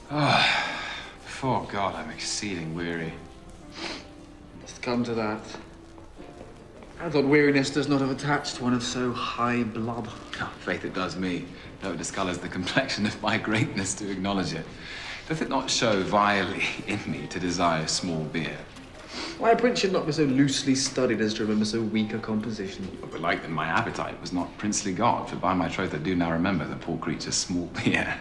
Before God, I'm exceeding weary. Must come to that. I thought weariness does not have attached to one of so high blood. Oh, faith it does me, though it discolours the complexion of my greatness to acknowledge it. Doth it not show vilely in me to desire small beer? Why, a prince should not be so loosely studied as to remember so weak a composition. But belike then my appetite was not princely God, for by my troth I do now remember the poor creature's small beer.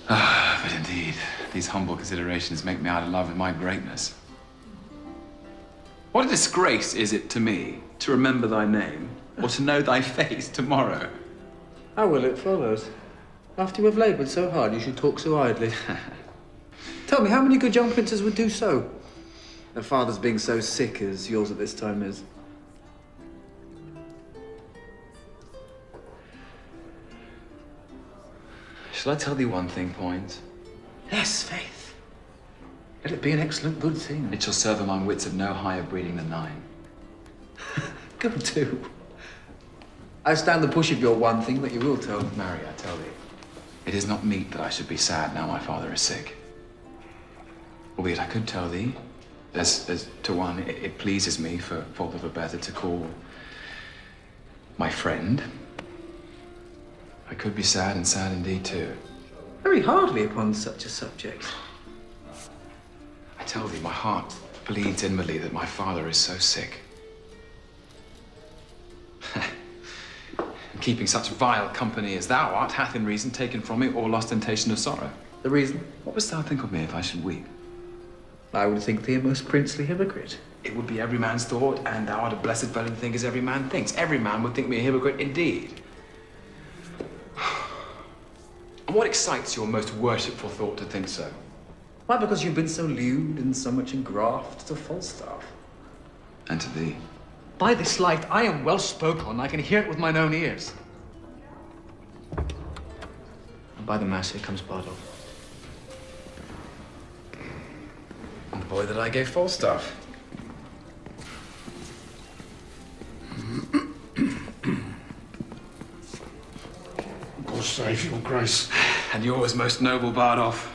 But indeed, these humble considerations make me out of love with my greatness. What a disgrace is it to me to remember thy name, or to know thy face tomorrow? How will it follows? After you have laboured so hard, you should talk so idly. Tell me, how many good young princes would do so? Their fathers being so sick as yours at this time is. Shall I tell thee one thing, Point? Yes, faith. Let it be an excellent good thing. It shall serve among wits of no higher breeding than thine. Go to. I stand the push of your one thing that you will tell. Marry, I tell thee, it is not meet that I should be sad now my father is sick. Albeit I could tell thee, as to one, it pleases me, for fault of a better, to call my friend. I could be sad, and sad indeed too. Very hardly upon such a subject. I tell thee, my heart bleeds inwardly that my father is so sick. And keeping such vile company as thou art hath in reason taken from me all ostentation of sorrow. The reason? What wouldst thou think of me if I should weep? I would think thee a most princely hypocrite. It would be every man's thought, and thou art a blessed fellow to think as every man thinks. Every man would think me a hypocrite indeed. And what excites your most worshipful thought to think so? Why, because you've been so lewd and so much engraft to Falstaff. And to thee? By this light, I am well spoke on. I can hear it with mine own ears. And by the mass, here comes Bardolph. The boy that I gave Falstaff. God save your grace. And yours, most noble Bardolph.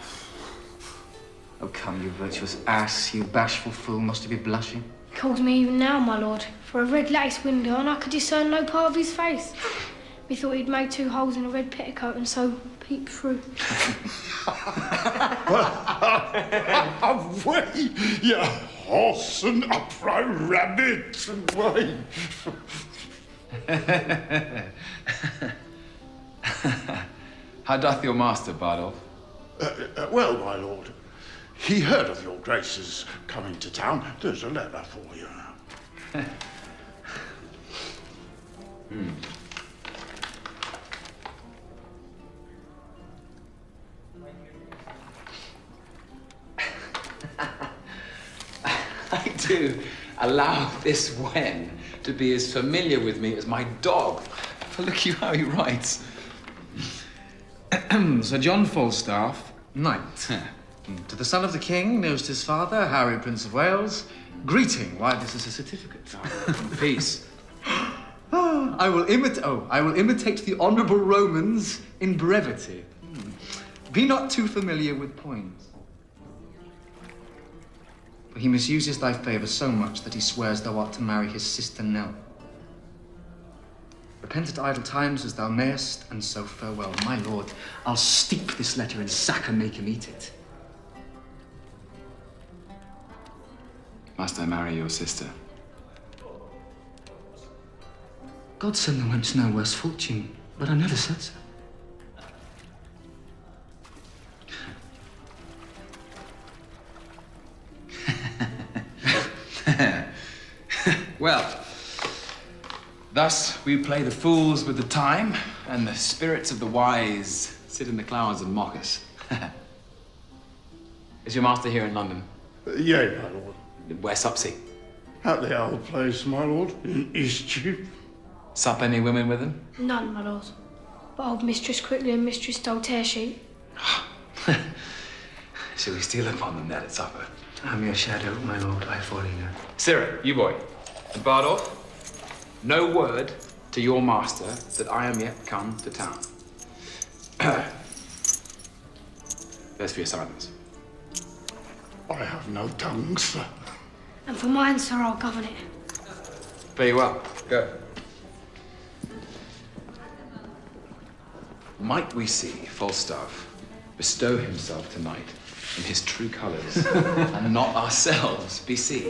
Oh, come, you virtuous ass, you bashful fool, must you be blushing? He calls me even now, my lord, for a red lattice window, and I could discern no part of his face. Methought he'd made 2 holes in a red petticoat and so peeped through. Away, you horse and upright rabbit, away. How doth your master, Bardolph? Well, my lord, he heard of your grace's coming to town. There's a letter for you. I do allow this wen to be as familiar with me as my dog. For look you how he writes. Sir John Falstaff, Knight. To the son of the king, knows his father, Harry, Prince of Wales. Greeting. Why, this is a certificate. Peace. I will imitate the honourable Romans in brevity. Be not too familiar with poems. For he misuses thy favour so much that he swears thou art to marry his sister Nell. Repent at idle times as thou mayest, and so farewell. My lord, I'll steep this letter in sack and make him eat it. Must I marry your sister? God send the wench no worse fortune, but I never said so. Well, thus we play the fools with the time, and the spirits of the wise sit in the clouds and mock us. Is your master here in London? Yea, my lord. Where's Supsy? At the old place, my lord, in Eastcheap. Sup any women with him? None, my lord. But old Mistress Quickly and Mistress Stole Tear Sheet. Shall we steal upon them then at supper? I'm your shadow, my lord, I follow you. Cyril, you boy. And Bardolph, no word to your master that I am yet come to town. There's for your silence. I have no tongue, sir. And for mine, sir, I'll govern it. Very well. Go. Might we see Falstaff bestow himself tonight in his true colours and not ourselves be seen?